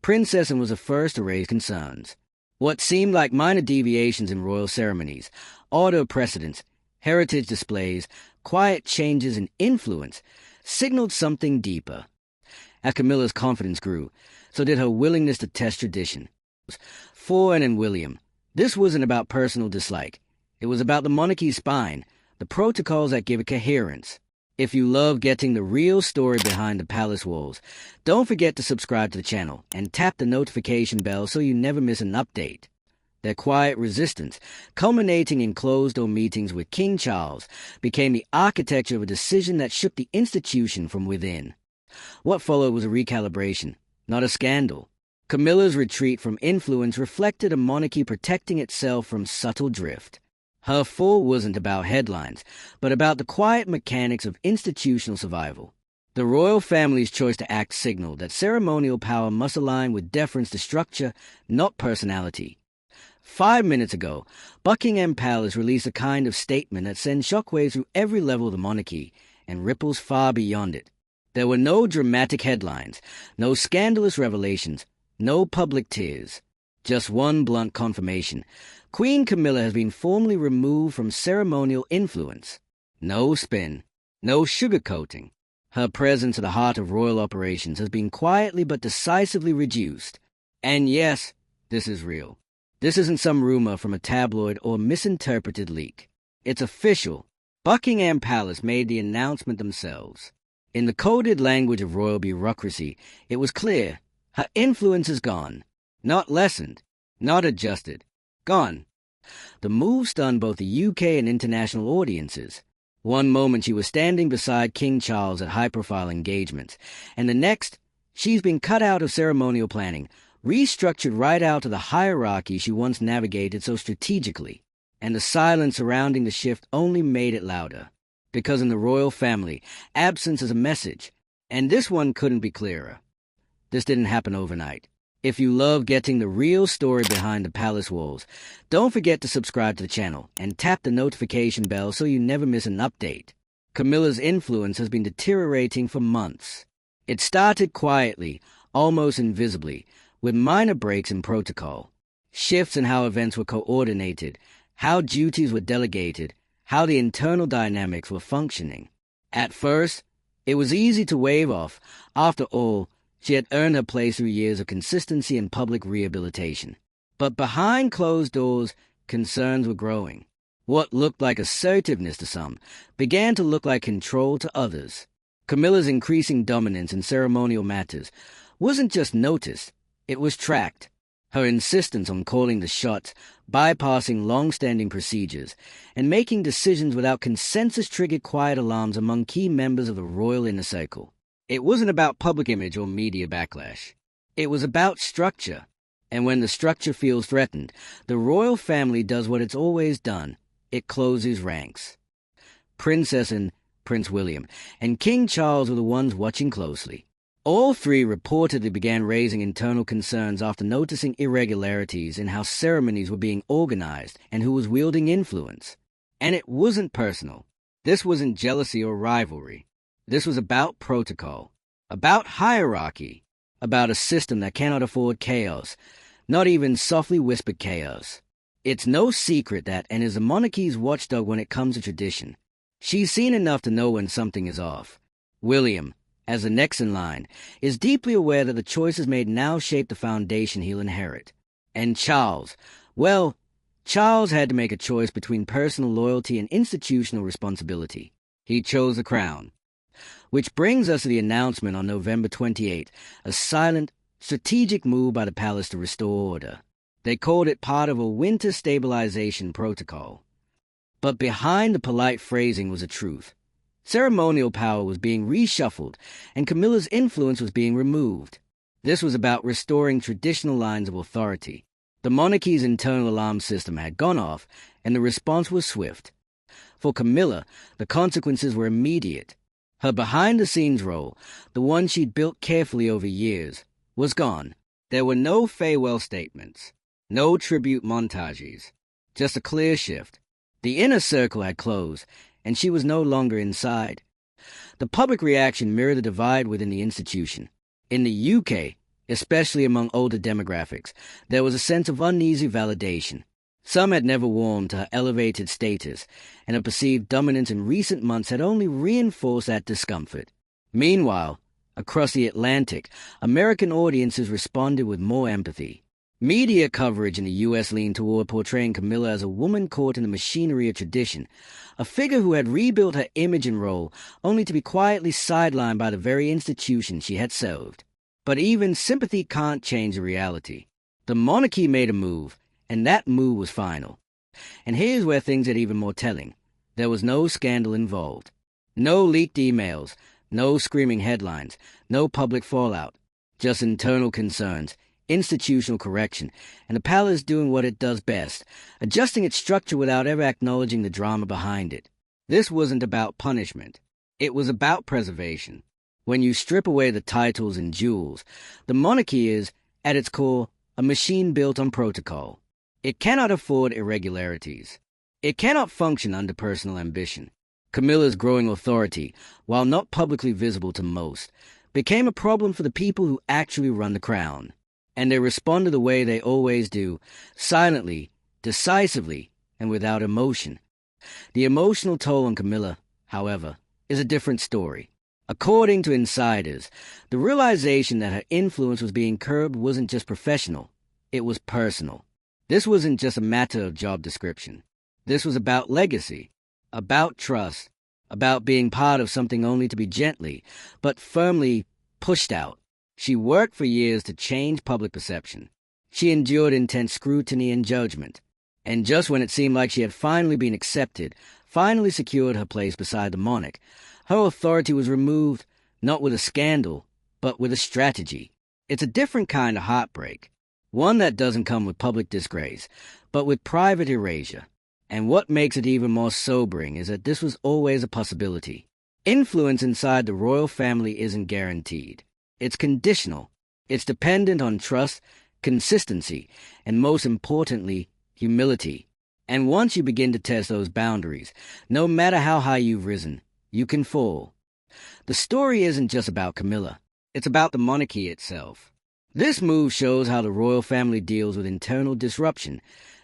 Princess was the first to raise concerns. What seemed like minor deviations in royal ceremonies, order precedents, heritage displays, quiet changes in influence, signaled something deeper. As Camilla's confidence grew, so did her willingness to test tradition. For Anne and William, this wasn't about personal dislike. It was about the monarchy's spine, the protocols that give it coherence. If you love getting the real story behind the palace walls, don't forget to subscribe to the channel and tap the notification bell so you never miss an update. Their quiet resistance, culminating in closed-door meetings with King Charles, became the architecture of a decision that shook the institution from within. What followed was a recalibration, not a scandal. Camilla's retreat from influence reflected a monarchy protecting itself from subtle drift. Her fall wasn't about headlines, but about the quiet mechanics of institutional survival. The royal family's choice to act signaled that ceremonial power must align with deference to structure, not personality. 5 minutes ago, Buckingham Palace released a kind of statement that sends shockwaves through every level of the monarchy and ripples far beyond it. There were no dramatic headlines, no scandalous revelations, no public tears. Just one blunt confirmation. Queen Camilla has been formally removed from ceremonial influence. No spin, no sugarcoating. Her presence at the heart of royal operations has been quietly but decisively reduced. And yes, this is real. This isn't some rumor from a tabloid or misinterpreted leak. It's official. Buckingham Palace made the announcement themselves. In the coded language of royal bureaucracy, it was clear. Her influence is gone. Not lessened, not adjusted. Gone. The move stunned both the UK and international audiences. One moment she was standing beside King Charles at high-profile engagements, and the next, she's been cut out of ceremonial planning, restructured right out of the hierarchy she once navigated so strategically. And the silence surrounding the shift only made it louder. Because in the royal family, absence is a message, and this one couldn't be clearer. This didn't happen overnight. If you love getting the real story behind the palace walls, don't forget to subscribe to the channel and tap the notification bell so you never miss an update. Camilla's influence has been deteriorating for months. It started quietly, almost invisibly, with minor breaks in protocol, shifts in how events were coordinated, how duties were delegated, how the internal dynamics were functioning. At first, it was easy to wave off. After all, she had earned her place through years of consistency and public rehabilitation. But behind closed doors, concerns were growing. What looked like assertiveness to some began to look like control to others. Camilla's increasing dominance in ceremonial matters wasn't just noticed, it was tracked. Her insistence on calling the shots, bypassing long-standing procedures, and making decisions without consensus triggered quiet alarms among key members of the royal inner circle. It wasn't about public image or media backlash. It was about structure. And when the structure feels threatened, the royal family does what it's always done. It closes ranks. Princess and Prince William and King Charles were the ones watching closely. All three reportedly began raising internal concerns after noticing irregularities in how ceremonies were being organized and who was wielding influence. And it wasn't personal. This wasn't jealousy or rivalry. This was about protocol, about hierarchy, about a system that cannot afford chaos, not even softly whispered chaos. It's no secret that Anne is the monarchy's watchdog when it comes to tradition. She's seen enough to know when something is off. William, as the next in line, is deeply aware that the choices made now shape the foundation he'll inherit. And Charles, well, Charles had to make a choice between personal loyalty and institutional responsibility. He chose the crown. Which brings us to the announcement on November 28, a silent, strategic move by the palace to restore order. They called it part of a winter stabilization protocol. But behind the polite phrasing was a truth. Ceremonial power was being reshuffled, and Camilla's influence was being removed. This was about restoring traditional lines of authority. The monarchy's internal alarm system had gone off, and the response was swift. For Camilla, the consequences were immediate. Her behind-the-scenes role, the one she'd built carefully over years, was gone. There were no farewell statements, no tribute montages, just a clear shift. The inner circle had closed, and she was no longer inside. The public reaction mirrored the divide within the institution. In the UK, especially among older demographics. There was a sense of uneasy validation. Some had never warmed to her elevated status, and her perceived dominance in recent months had only reinforced that discomfort. Meanwhile, across the Atlantic, American audiences responded with more empathy. Media coverage in the U.S. leaned toward portraying Camilla as a woman caught in the machinery of tradition, a figure who had rebuilt her image and role only to be quietly sidelined by the very institution she had served. But even sympathy can't change the reality. The monarchy made a move, and that move was final. And here's where things get even more telling. There was no scandal involved. No leaked emails, no screaming headlines, no public fallout. Just internal concerns, institutional correction, and the palace doing what it does best, adjusting its structure without ever acknowledging the drama behind it. This wasn't about punishment. It was about preservation. When you strip away the titles and jewels, the monarchy is, at its core, a machine built on protocol. It cannot afford irregularities. It cannot function under personal ambition. Camilla's growing authority, while not publicly visible to most, became a problem for the people who actually run the crown. And they responded the way they always do, silently, decisively, and without emotion. The emotional toll on Camilla, however, is a different story. According to insiders, the realization that her influence was being curbed wasn't just professional, it was personal. This wasn't just a matter of job description. This was about legacy, about trust, about being part of something only to be gently, but firmly pushed out. She worked for years to change public perception. She endured intense scrutiny and judgment. And just when it seemed like she had finally been accepted, finally secured her place beside the monarch, her authority was removed, not with a scandal, but with a strategy. It's a different kind of heartbreak. One that doesn't come with public disgrace, but with private erasure. And what makes it even more sobering is that this was always a possibility. Influence inside the royal family isn't guaranteed. It's conditional. It's dependent on trust, consistency, and most importantly, humility. And once you begin to test those boundaries, no matter how high you've risen, you can fall. The story isn't just about Camilla. It's about the monarchy itself. This move shows how the royal family deals with internal disruption,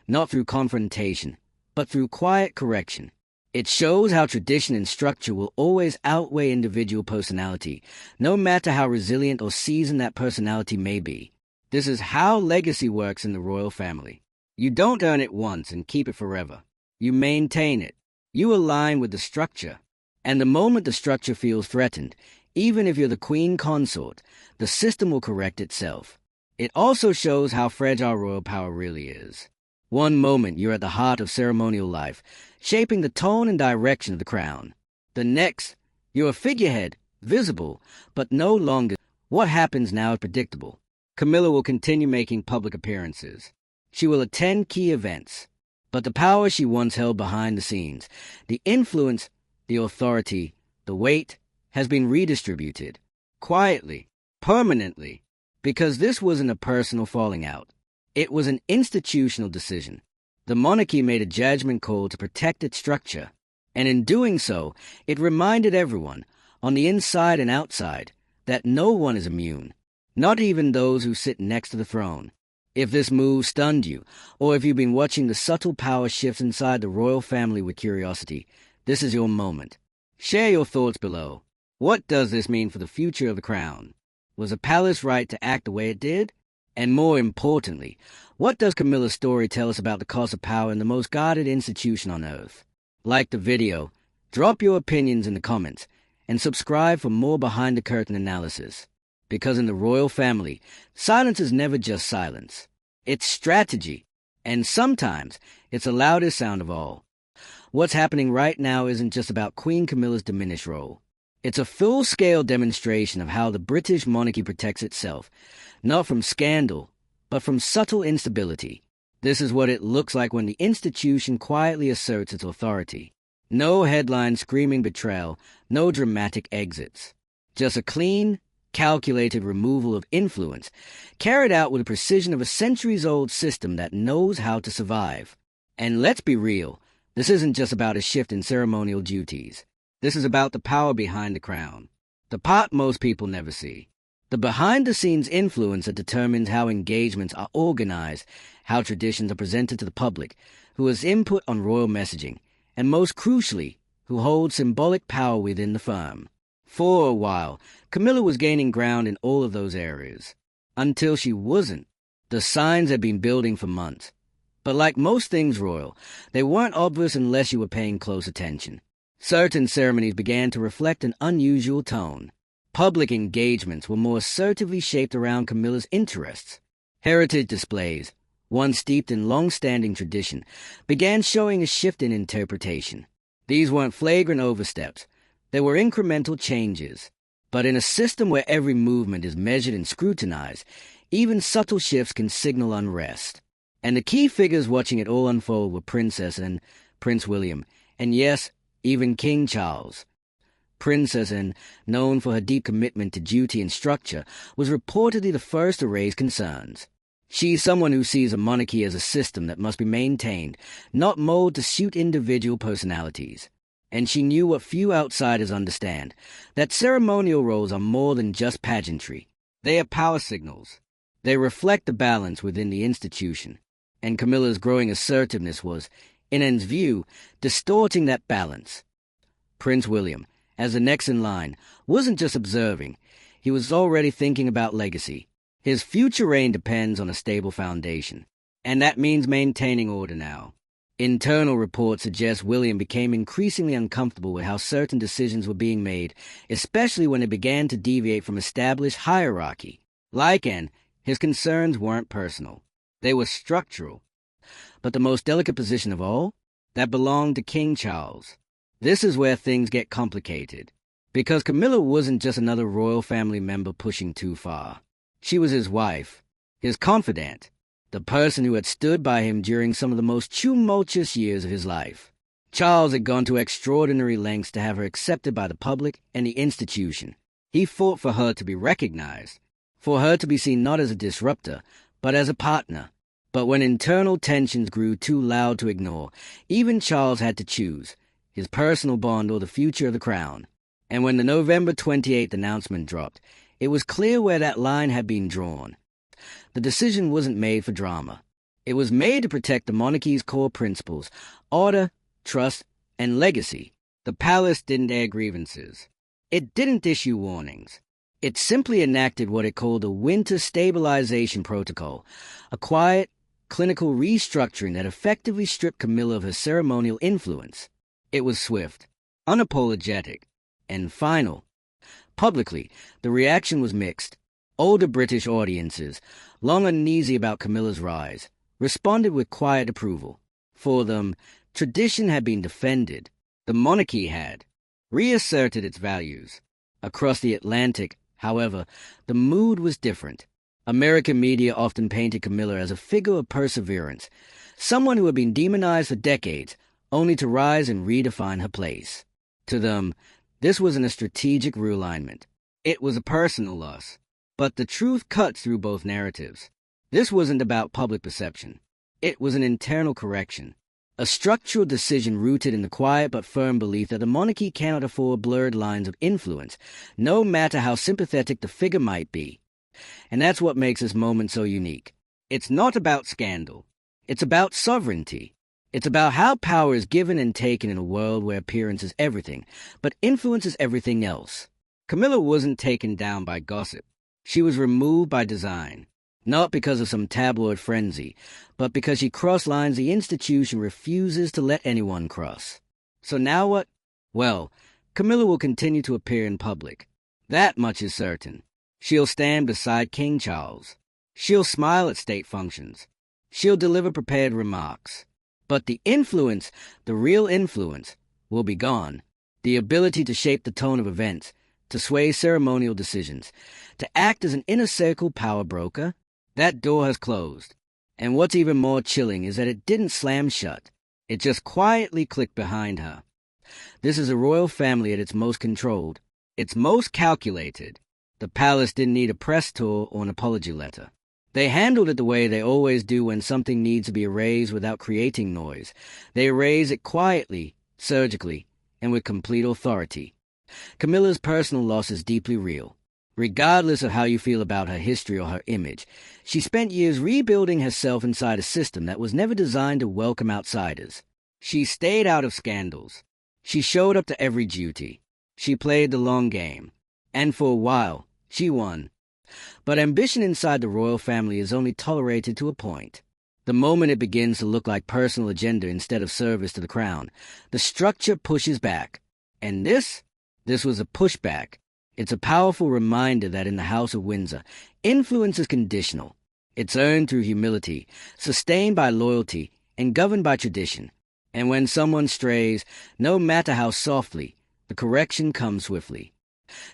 not through confrontation, but through quiet correction. It shows how tradition and structure will always outweigh individual personality, no matter how resilient or seasoned that personality may be. This is how legacy works in the royal family. You don't earn it once and keep it forever. You maintain it. You align with the structure. And the moment the structure feels threatened, even if you're the queen consort, the system will correct itself. It also shows how fragile royal power really is. One moment you're at the heart of ceremonial life, shaping the tone and direction of the crown. The next, you're a figurehead, visible, but no longer. What happens now is predictable. Camilla will continue making public appearances. She will attend key events. But the power she once held behind the scenes, the influence, the authority, the weight, has been redistributed. Quietly, permanently. Because this wasn't a personal falling out. It was an institutional decision. The monarchy made a judgment call to protect its structure, and in doing so, it reminded everyone, on the inside and outside, that no one is immune, not even those who sit next to the throne. If this move stunned you, or if you've been watching the subtle power shifts inside the royal family with curiosity, this is your moment. Share your thoughts below. What does this mean for the future of the crown? Was the palace right to act the way it did? And more importantly, what does Camilla's story tell us about the cost of power in the most guarded institution on earth? Like the video, drop your opinions in the comments, and subscribe for more behind-the-curtain analysis. Because in the royal family, silence is never just silence. It's strategy, and sometimes it's the loudest sound of all. What's happening right now isn't just about Queen Camilla's diminished role. It's a full-scale demonstration of how the British monarchy protects itself, not from scandal, but from subtle instability. This is what it looks like when the institution quietly asserts its authority. No headline screaming betrayal, no dramatic exits. Just a clean, calculated removal of influence, carried out with the precision of a centuries-old system that knows how to survive. And let's be real, this isn't just about a shift in ceremonial duties. This is about the power behind the crown, the part most people never see. the behind-the-scenes influence that determines how engagements are organized, how traditions are presented to the public, who has input on royal messaging, and most crucially, who holds symbolic power within the firm. For a while, Camilla was gaining ground in all of those areas. Until she wasn't. The signs had been building for months. But like most things royal, they weren't obvious unless you were paying close attention. Certain ceremonies began to reflect an unusual tone. Public engagements were more assertively shaped around Camilla's interests. Heritage displays, once steeped in long-standing tradition, began showing a shift in interpretation. These weren't flagrant oversteps. They were incremental changes. But in a system where every movement is measured and scrutinized, even subtle shifts can signal unrest. And the key figures watching it all unfold were Princess and Prince William, and yes, even King Charles. Princess Anne, known for her deep commitment to duty and structure, was reportedly the first to raise concerns. She's someone who sees a monarchy as a system that must be maintained, not molded to suit individual personalities. And she knew what few outsiders understand, that ceremonial roles are more than just pageantry. They are power signals. They reflect the balance within the institution. And Camilla's growing assertiveness was, in Anne's view, distorting that balance. Prince William, as the next in line, wasn't just observing. He was already thinking about legacy. His future reign depends on a stable foundation. And that means maintaining order now. Internal reports suggest William became increasingly uncomfortable with how certain decisions were being made, especially when it began to deviate from established hierarchy. Like Anne, his concerns weren't personal. They were structural. But the most delicate position of all? That belonged to King Charles. This is where things get complicated. Because Camilla wasn't just another royal family member pushing too far. She was his wife, his confidant, the person who had stood by him during some of the most tumultuous years of his life. Charles had gone to extraordinary lengths to have her accepted by the public and the institution. He fought for her to be recognized, for her to be seen not as a disruptor, but as a partner. But when internal tensions grew too loud to ignore, even Charles had to choose, his personal bond or the future of the crown. And when the November 28th announcement dropped, it was clear where that line had been drawn. The decision wasn't made for drama. It was made to protect the monarchy's core principles, order, trust, and legacy. The palace didn't air grievances. It didn't issue warnings. It simply enacted what it called a winter stabilization protocol, a quiet, clinical restructuring that effectively stripped Camilla of her ceremonial influence. It was swift, unapologetic, and final. Publicly, the reaction was mixed. Older British audiences, long uneasy about Camilla's rise, responded with quiet approval. For them, tradition had been defended. The monarchy had reasserted its values. Across the Atlantic, however, the mood was different. American media often painted Camilla as a figure of perseverance, someone who had been demonized for decades, only to rise and redefine her place. To them, this wasn't a strategic realignment. It was a personal loss. But the truth cuts through both narratives. This wasn't about public perception. It was an internal correction. A structural decision rooted in the quiet but firm belief that the monarchy cannot afford blurred lines of influence, no matter how sympathetic the figure might be. And that's what makes this moment so unique. It's not about scandal. It's about sovereignty. It's about how power is given and taken in a world where appearance is everything, but influence is everything else. Camilla wasn't taken down by gossip. She was removed by design, not because of some tabloid frenzy, but because she crossed lines the institution refuses to let anyone cross. So now what? Well, Camilla will continue to appear in public. That much is certain. She'll stand beside King Charles. She'll smile at state functions. She'll deliver prepared remarks. But the influence, the real influence, will be gone. The ability to shape the tone of events, to sway ceremonial decisions, to act as an inner circle power broker, that door has closed. And what's even more chilling is that it didn't slam shut. It just quietly clicked behind her. This is a royal family at its most controlled, its most calculated. The palace didn't need a press tour or an apology letter. They handled it the way they always do when something needs to be erased without creating noise. They erase it quietly, surgically, and with complete authority. Camilla's personal loss is deeply real. Regardless of how you feel about her history or her image, she spent years rebuilding herself inside a system that was never designed to welcome outsiders. She stayed out of scandals. She showed up to every duty. She played the long game. And for a while, she won. But ambition inside the royal family is only tolerated to a point. The moment it begins to look like personal agenda instead of service to the crown, the structure pushes back. And this was a pushback. It's a powerful reminder that in the House of Windsor, influence is conditional. It's earned through humility, sustained by loyalty, and governed by tradition. And when someone strays, no matter how softly, the correction comes swiftly.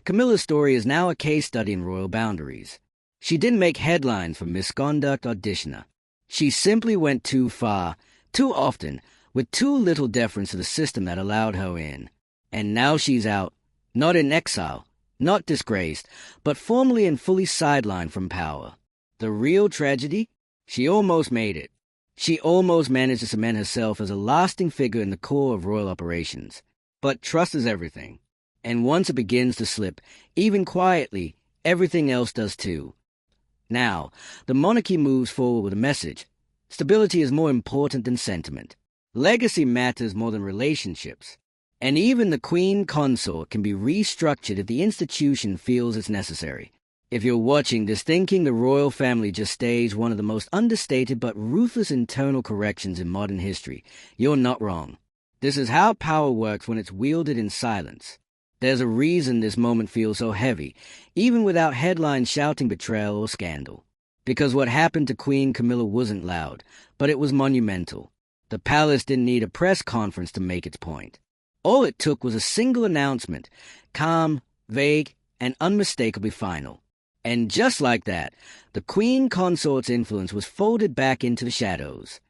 Camilla's story is now a case study in royal boundaries. She didn't make headlines for misconduct auditioner. She simply went too far, too often, with too little deference to the system that allowed her in. And now she's out, not in exile, not disgraced, but formally and fully sidelined from power. The real tragedy? She almost made it. She almost managed to cement herself as a lasting figure in the core of royal operations. But trust is everything. And once it begins to slip, even quietly, everything else does too. Now, the monarchy moves forward with a message. Stability is more important than sentiment. Legacy matters more than relationships. And even the queen consort can be restructured if the institution feels it's necessary. If you're watching this thinking the royal family just staged one of the most understated but ruthless internal corrections in modern history, you're not wrong. This is how power works when it's wielded in silence. There's a reason this moment feels so heavy, even without headlines shouting betrayal or scandal. Because what happened to Queen Camilla wasn't loud, but it was monumental. The palace didn't need a press conference to make its point. All it took was a single announcement, calm, vague, and unmistakably final. And just like that, the queen consort's influence was folded back into the shadows.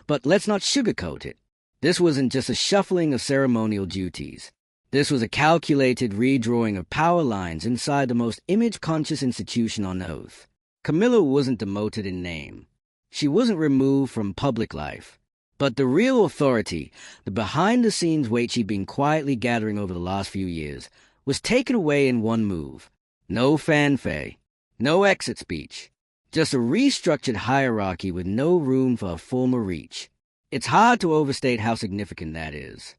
But let's not sugarcoat it. This wasn't just a shuffling of ceremonial duties. This was a calculated redrawing of power lines inside the most image-conscious institution on earth. Camilla wasn't demoted in name. She wasn't removed from public life. But the real authority, the behind-the-scenes weight she'd been quietly gathering over the last few years, was taken away in one move. No fanfare, no exit speech, just a restructured hierarchy with no room for a former reach. It's hard to overstate how significant that is.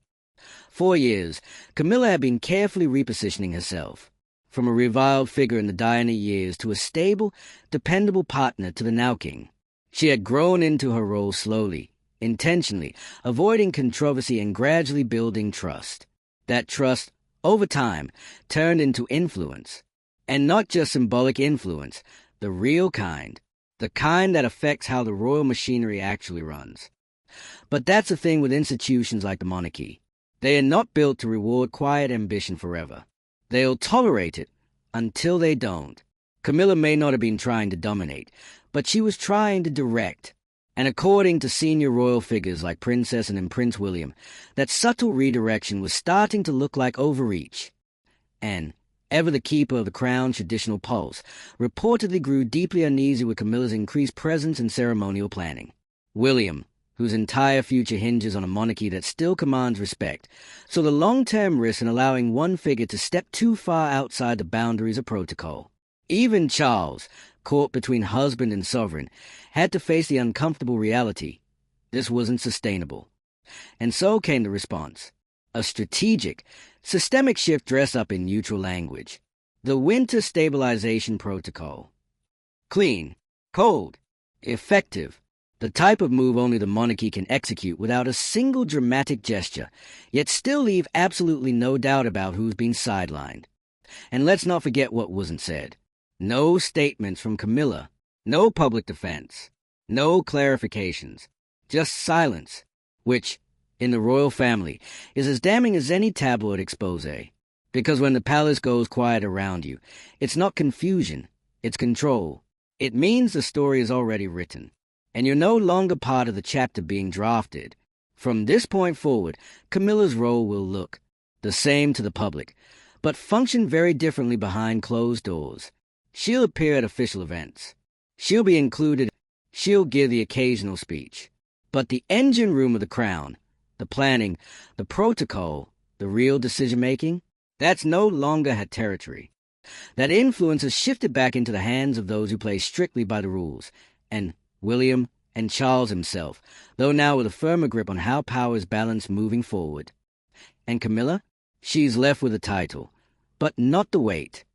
For years, Camilla had been carefully repositioning herself, from a reviled figure in the Diana years to a stable, dependable partner to the now king. She had grown into her role slowly, intentionally, avoiding controversy and gradually building trust. That trust, over time, turned into influence. And not just symbolic influence, the real kind. The kind that affects how the royal machinery actually runs. But that's the thing with institutions like the monarchy. They are not built to reward quiet ambition forever. They'll tolerate it until they don't. Camilla may not have been trying to dominate, but she was trying to direct. And according to senior royal figures like Princess and Prince William, that subtle redirection was starting to look like overreach. And, ever the keeper of the crown's traditional pulse, reportedly grew deeply uneasy with Camilla's increased presence and ceremonial planning. William, whose entire future hinges on a monarchy that still commands respect, saw the long-term risk in allowing one figure to step too far outside the boundaries of protocol. Even Charles, caught between husband and sovereign, had to face the uncomfortable reality. This wasn't sustainable. And so came the response. A strategic, systemic shift dressed up in neutral language. The Winter Stabilization Protocol. Clean, cold, effective. The type of move only the monarchy can execute without a single dramatic gesture, yet still leave absolutely no doubt about who's been sidelined. And let's not forget what wasn't said. No statements from Camilla, no public defense, no clarifications, just silence, which, in the royal family, is as damning as any tabloid expose. Because when the palace goes quiet around you, it's not confusion, it's control. It means the story is already written, and you're no longer part of the chapter being drafted. From this point forward, Camilla's role will look the same to the public, but function very differently behind closed doors. She'll appear at official events. She'll be included. She'll give the occasional speech. But the engine room of the crown, the planning, the protocol, the real decision-making, that's no longer her territory. That influence has shifted back into the hands of those who play strictly by the rules, and William and Charles himself, though now with a firmer grip on how power is balanced moving forward. And Camilla? She's left with a title, but not the weight.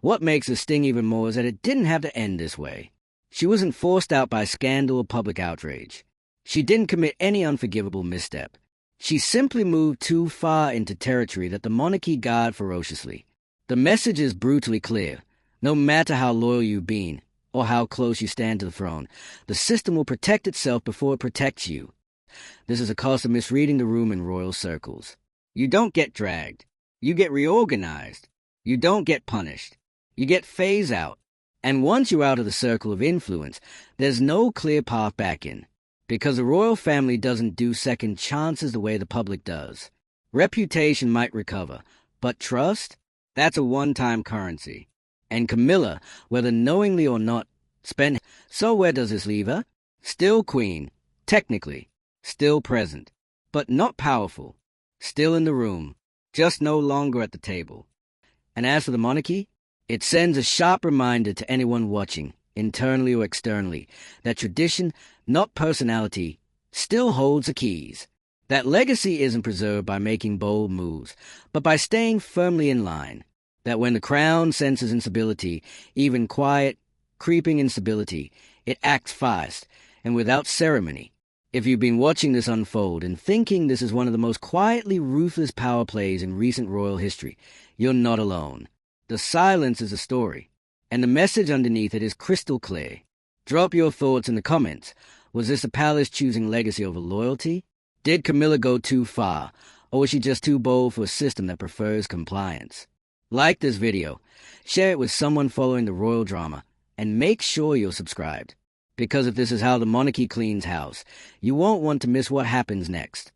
What makes it sting even more is that it didn't have to end this way. She wasn't forced out by scandal or public outrage. She didn't commit any unforgivable misstep. She simply moved too far into territory that the monarchy guard ferociously. The message is brutally clear. No matter how loyal you've been, or how close you stand to the throne, the system will protect itself before it protects you. This is a cost of misreading the room in royal circles. You don't get dragged. You get reorganized. You don't get punished. You get phased out. And once you're out of the circle of influence, there's no clear path back in. Because the royal family doesn't do second chances the way the public does. Reputation might recover, but trust? That's a one-time currency. And Camilla, whether knowingly or not, spent. So where does this leave her? Still queen, technically. Still present, but not powerful. Still in the room, just no longer at the table. And as for the monarchy, it sends a sharp reminder to anyone watching, internally or externally, that tradition, not personality, still holds the keys. That legacy isn't preserved by making bold moves, but by staying firmly in line. That when the crown senses instability, even quiet, creeping instability, it acts fast and without ceremony. If you've been watching this unfold and thinking this is one of the most quietly ruthless power plays in recent royal history, you're not alone. The silence is a story, and the message underneath it is crystal clear. Drop your thoughts in the comments. Was this a palace choosing legacy over loyalty? Did Camilla go too far, or was she just too bold for a system that prefers compliance? Like this video, share it with someone following the royal drama, and make sure you're subscribed. Because if this is how the monarchy cleans house, you won't want to miss what happens next.